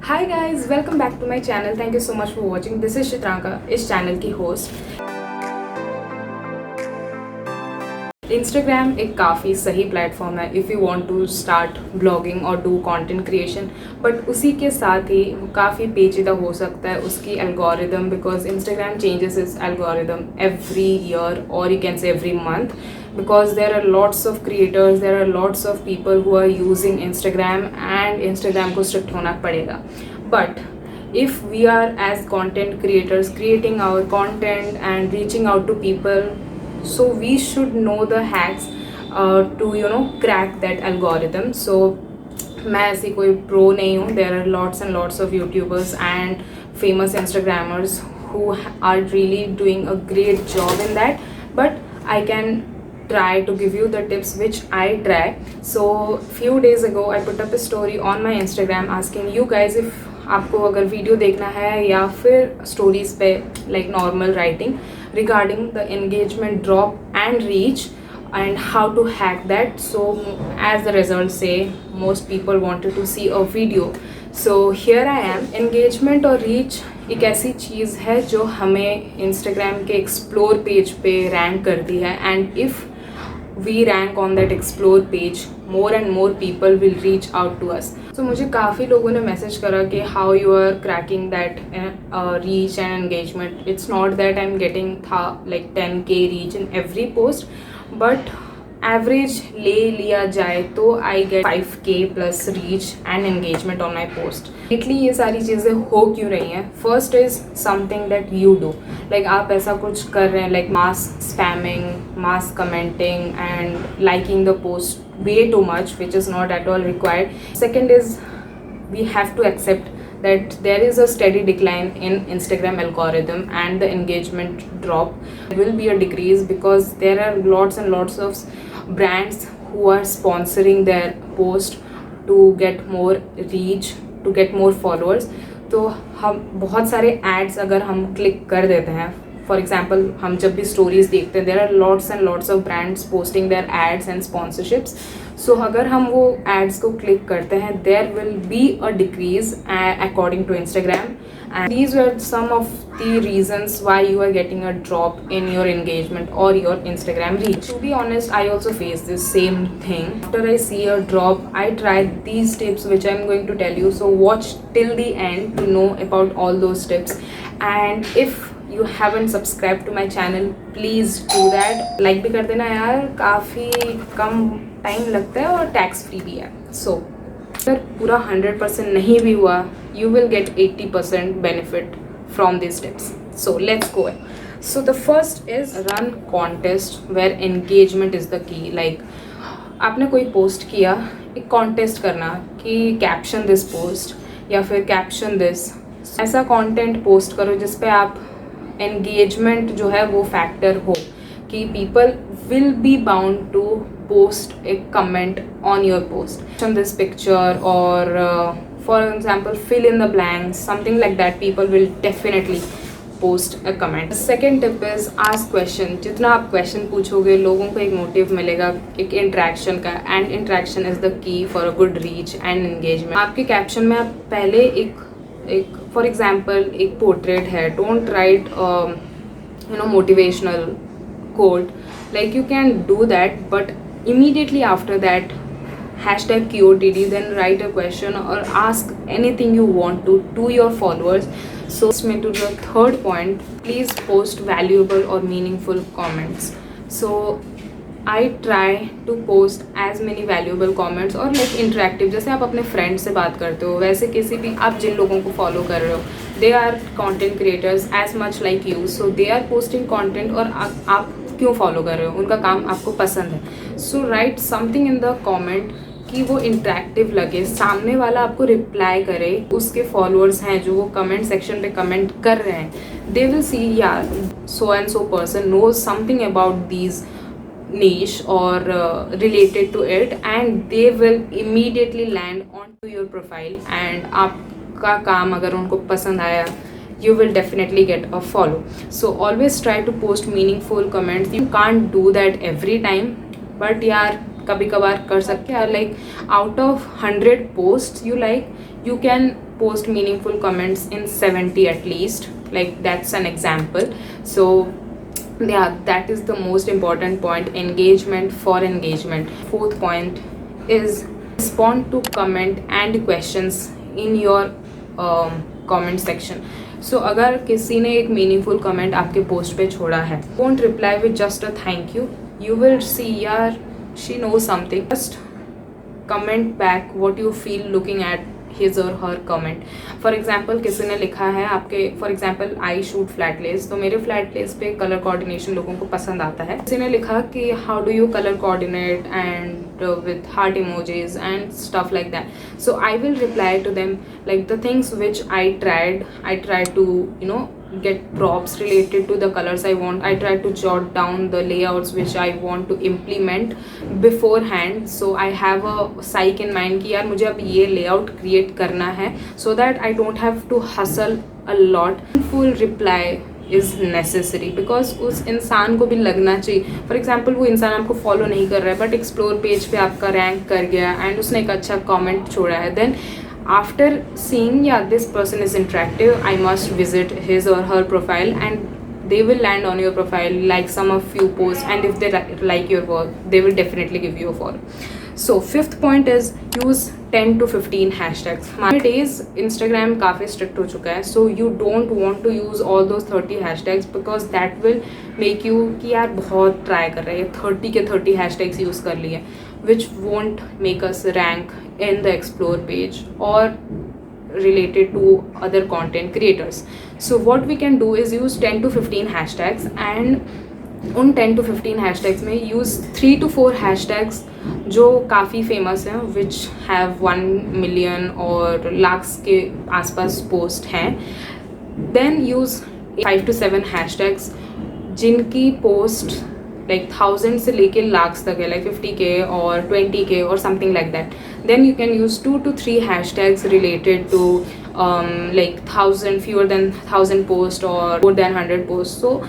Hi guys, welcome back to my channel. Thank you so much for watching. This is Chitranka, इस channel की host. Instagram एक काफ़ी सही platform है if you want to start blogging और do content creation, but उसी के साथ ही वो काफ़ी पेचीदा हो सकता है उसकी algorithm, because Instagram changes is algorithm every year और you can say every month, because there are lots of creators, there are lots of people who are using Instagram and Instagram को strict होना पड़ेगा. But if we are as content creators creating our content and reaching out to people, so we should know the hacks to crack that algorithm. So मैं ऐसी कोई pro नहीं हूँ. There are lots and lots of YouTubers and famous Instagrammers who are really doing a great job in that, but I can try to give you the tips which I try. So few days ago I put up a story on my Instagram asking you guys if आपको अगर video देखना है या फिर stories पे like normal writing regarding the engagement drop and reach and how to hack that. So as the results say, most people wanted to see a video, so here I am. engagement और reach एक ऐसी चीज़ है जो हमें Instagram के explore page पे rank करती है, and if we rank on that explore page, more and more people will reach out to us. So मुझे काफ़ी लोगों ने मैसेज करा कि how you are cracking that reach and engagement. It's not that I'm getting like 10k reach in every post, but average ले लिया जाए तो I get 5k plus reach and engagement on my post. Italy ये सारी चीज़ें हो क्यों रही हैं? First is something that you do, like आप ऐसा कुछ कर रहे हैं like mass spamming, mass commenting and liking the post way too much, which is not at all required. Second is we have to accept that there is a steady decline in Instagram algorithm and the engagement drop will be a decrease because there are lots and lots of brands who are sponsoring their post to get more reach, to get more followers. तो हम बहुत सारे ads अगर हम click कर देते हैं, for example हम जब भी स्टोरीज देखते हैं there are lots and lots of brands posting their ads and sponsorships. So अगर हम वो एड्स को क्लिक करते हैं there will be a decrease according to Instagram, and these were some of the reasons why you are getting a drop in your engagement और your Instagram reach. To be honest, I also face this same thing. After I see a drop I try these tips which I'm going to tell you, so watch till the end to know about all those tips. And if you haven't subscribed to my channel, please do that. like भी कर देना यार, काफ़ी कम time लगता है और tax free भी है. सो अगर पूरा 100% नहीं भी हुआ, you will get 80% benefit from these tips. So let's go. So the first is run contest where engagement is the key. like आपने कोई पोस्ट किया, एक कॉन्टेस्ट करना कि कैप्शन दिस पोस्ट या फिर कैप्शन दिस, ऐसा कंटेंट पोस्ट करो जिस पे आप एंगेजमेंट जो है वो फैक्टर हो कि people will be bound to post a comment on your post, this picture और for example fill in the blanks, something like that. People will definitely post a comment. Second tip is ask question. जितना आप question पूछोगे लोगों को एक motive मिलेगा, एक interaction का, and interaction is the key for a good reach and engagement. आपके कैप्शन में आप पहले एक फॉर एग्जाम्पल एक पोर्ट्रेट है, don't write motivational quote, like you can do that, but immediately after that hashtag QOTD, then write a question or ask anything you want to your followers. So to the third point, please post valuable or meaningful comments. So I try to post as many valuable comments और like interactive, जैसे आप अपने friend से बात करते हो वैसे किसी भी आप जिन लोगों को फॉलो कर रहे हो, they are content creators as much like you, so they are posting content और आप क्यों फॉलो कर रहे हो, उनका काम आपको पसंद है. So write something in the comment कि वो इंटरेक्टिव लगे, सामने वाला आपको रिप्लाई करे, उसके फॉलोअर्स हैं जो वो कमेंट सेक्शन पे कमेंट कर रहे हैं, दे विल सी यार so and so person knows something about these niche or related to it, and they will immediately land onto your profile, and आपका काम अगर उनको पसंद आया you will definitely get a follow. So always try to post meaningful comments. You can't do that every time, but यार कभी कभार कर सकते हैं. like out of 100 posts you like, you can post meaningful comments in 70 at least, like that's an example. So yeah, that is the most important point, engagement for engagement. Fourth point is respond to comment and questions in your comment section. So अगर किसी ने एक meaningful comment आपके post पे छोड़ा है, don't reply with just a thank you. You will see यार she know something. Just comment back what you feel looking at his or her comment. For example किसी ने लिखा है आपके, for example I shoot flat lays, तो मेरे flat lays पे colour coordination लोगों को पसंद आता है. किसी ने लिखा कि how do you colour coordinate and with heart emojis and stuff like that. So I will reply to them like the things which I tried to get props related to the colors I want. I try to jot down the layouts which I want to implement beforehand. So I have a psych in mind कि यार मुझे अब ये layout create करना है, so that I don't have to hustle a lot. Full reply is necessary because उस इंसान को भी लगना चाहिए. फॉर एग्जाम्पल वो इंसान आपको फॉलो नहीं कर रहा है बट एक्सप्लोर पेज पे आपका रैंक कर गया एंड उसने एक अच्छा कमेंट छोड़ा है, then after seeing yeah this person is interactive, I must visit his or her profile and they will land on your profile, like some of few posts, and if they like your work they will definitely give you a follow. So fifth point is use 10 to 15 hashtags. Nowadays Instagram काफ़ी strict हो चुका है, so you don't want to use all those 30 hashtags because that will make you कि यार बहुत try कर रहे हैं, 30 के 30 hashtags use कर लिए, which won't make us rank in the explore page or related to other content creators. So what we can do is use 10 to 15 hashtags and उन 10 to 15 hashtags में use 3 to 4 hashtags जो काफ़ी famous हैं, which have 1 million और lakhs के आसपास post हैं. then use 5 to 7 hashtags जिनकी पोस्ट like 1000 से लेके lakhs तक है, like 50k और 20k और something like that. then you can use 2 to 3 hashtags related to like 1000, fewer than 1000 post or more than 100 posts. so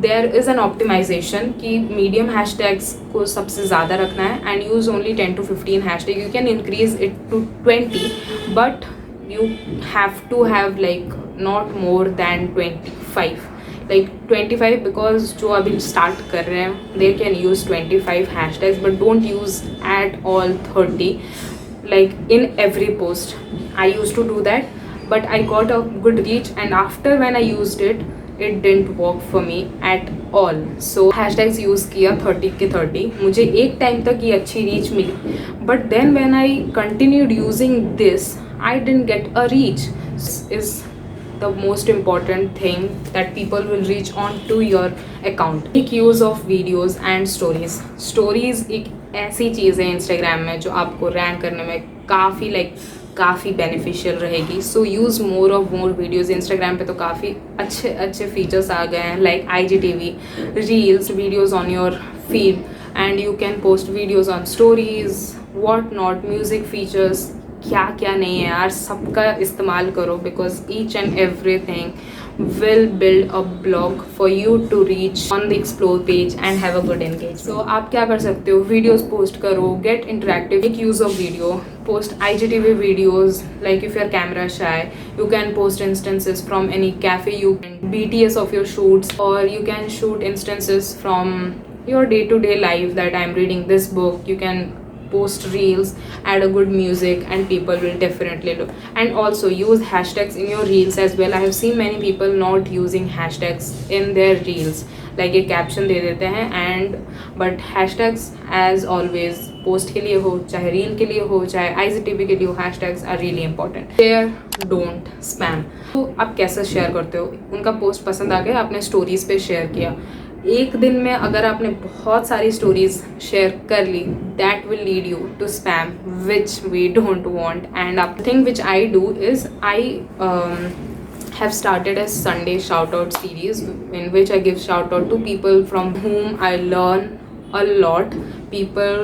there is an optimization कि medium hashtags को सबसे ज़्यादा रखना है and use only 10 to 15 hashtags. You can increase it to 20 but you have to have like not more than 25, like 25 because जो अभी start कर रहे हैं they can use 25 hashtags but don't use at all 30 like in every post. I used to do that but I got a good reach and after when I used it didn't work for me at all. So hashtags use किया 30 के 30, मुझे एक time तक ये अच्छी reach मिली but then when I continued using this I didn't get a reach. This is the most important thing that people will reach on to your account. Make use of videos and stories. Stories एक ऐसी चीज़ है Instagram में जो आपको rank करने में काफ़ी beneficial रहेगी. So use more of more videos. Instagram पे तो काफ़ी अच्छे फीचर्स आ गए हैं like IGTV, reels, videos on your feed and you can post videos on stories, what not, music features, क्या नहीं है यार, सबका इस्तेमाल करो because each and everything will build a blog for you to reach on the explore page and have a good engagement. So आप क्या कर सकते हो, वीडियोस पोस्ट करो, get interactive, make use of video, post IGTV videos. Like if you're camera shy, you can post instances from any cafe, you can BTS of your shoots, or you can shoot instances from your day-to-day life that I'm reading this book. You can post reels, add a good music and people will definitely look. And also use hashtags in your reels as well. I have seen many people not using hashtags in their reels, like एक caption दे देते हैं and but hashtags as always post के लिए हो, चाहे reel के लिए हो, चाहे IGTV के लिए हो, hashtags are really important. Share, don't spam. तो आप कैसे शेयर करते हो, उनका पोस्ट पसंद आ गया, आपने स्टोरीज पे शेयर किया, एक दिन में अगर आपने बहुत सारी स्टोरीज शेयर कर ली, that will lead you to spam which we don't want. And the thing which I do is I have started a Sunday shout out series in which I give shout out to people from whom I learn a lot, people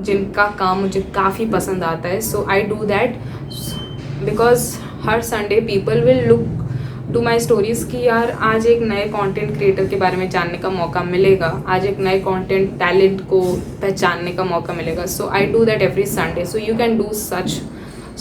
जिनका काम मुझे काफ़ी पसंद आता है. So I do that because हर Sunday people will look to my stories कि यार आज एक नए कंटेंट क्रिएटर के बारे में जानने का मौका मिलेगा, आज एक नए कंटेंट टैलेंट को पहचानने का मौका मिलेगा. So I do that every Sunday. So you can do such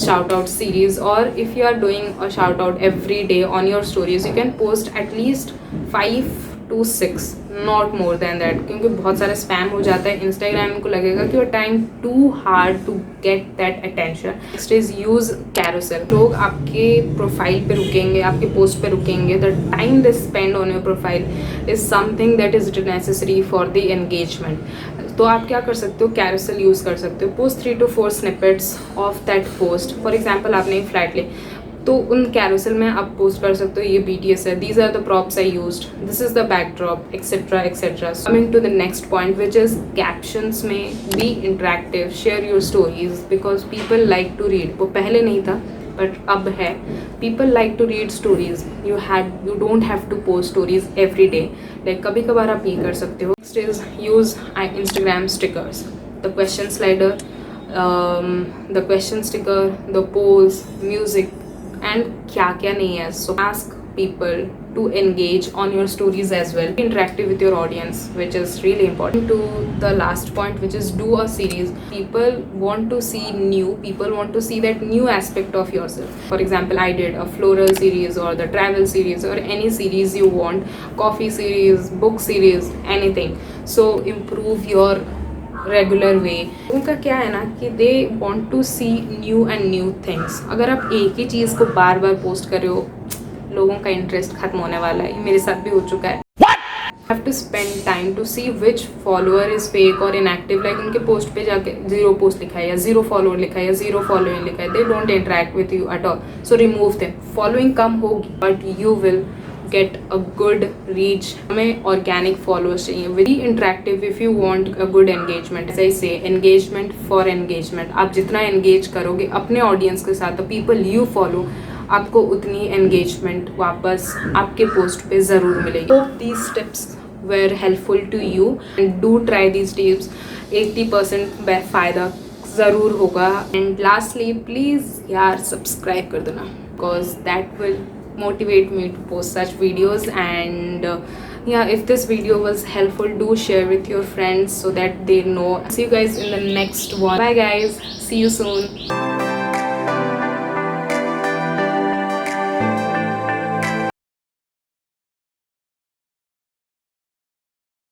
shout out series, or if you are doing a shout out every day on your stories, you can post at least 5 to 6, not more than that, क्योंकि बहुत सारा spam हो जाता है। Instagram को लगेगा कि वो time to hard to get that attention. Next is use carousel. लोग आपके प्रोफाइल पे रुकेंगे, आपके पोस्ट पे रुकेंगे। The time they spend on your profile is something that is necessary for the engagement. तो आप क्या कर सकते हो, कैरोसेल यूज़ कर सकते हो। Post 3 to 4 snippets of that post. For example आपने एक फ्लैट ली, तो उन कैरोसेल में आप पोस्ट कर सकते हो ये BTS है, these are the props I used, this is the backdrop, etcetera etcetera. Coming to the next point which is captions में be interactive, share your stories, because people like to read. वो पहले नहीं था but अब है, people like to read stories. You don't have to post stories every day, like कभी कभार आप ये कर सकते हो। Next is use Instagram stickers, the question slider, the question sticker, the polls, music and क्या क्या नहीं है। So ask people to engage on your stories as well. Be interactive with your audience, which is really important. To the last point, which is do a series. People want to see new, people want to see that new aspect of yourself. For example, I did a floral series or the travel series or any series you want, coffee series, book series, anything. So improve your regular way. उनका क्या है ना कि they want to see new and new things. अगर आप एक ही चीज़ को बार बार post कर रहे हो, लोगों का इंटरेस्ट खत्म होने वाला है। मेरे साथ भी हो चुका है। Have to spend time to see which follower is fake और इनएक्टिव। लाइक उनके पोस्ट पे जाके 0 पोस्ट लिखा है या 0 फॉलोअर लिखा है या 0 फॉलोइंग लिखा है, they don't interact with you at all, so remove them. Following कम होगी but you will get a good reach. हमें organic followers चाहिए, very interactive if you want a good engagement. As I say, engagement for engagement. आप जितना engage करोगे अपने audience के साथ, the people you follow, आपको उतनी engagement वापस आपके post पे ज़रूर मिलेगी। Hope these tips were helpful to you and do try these tips. 80% फ़ायदा ज़रूर होगा। And lastly, please यार subscribe कर देना, because that will motivate me to post such videos. And yeah, if this video was helpful, do share with your friends so that they know. See you guys in the next one. Bye guys, see you soon.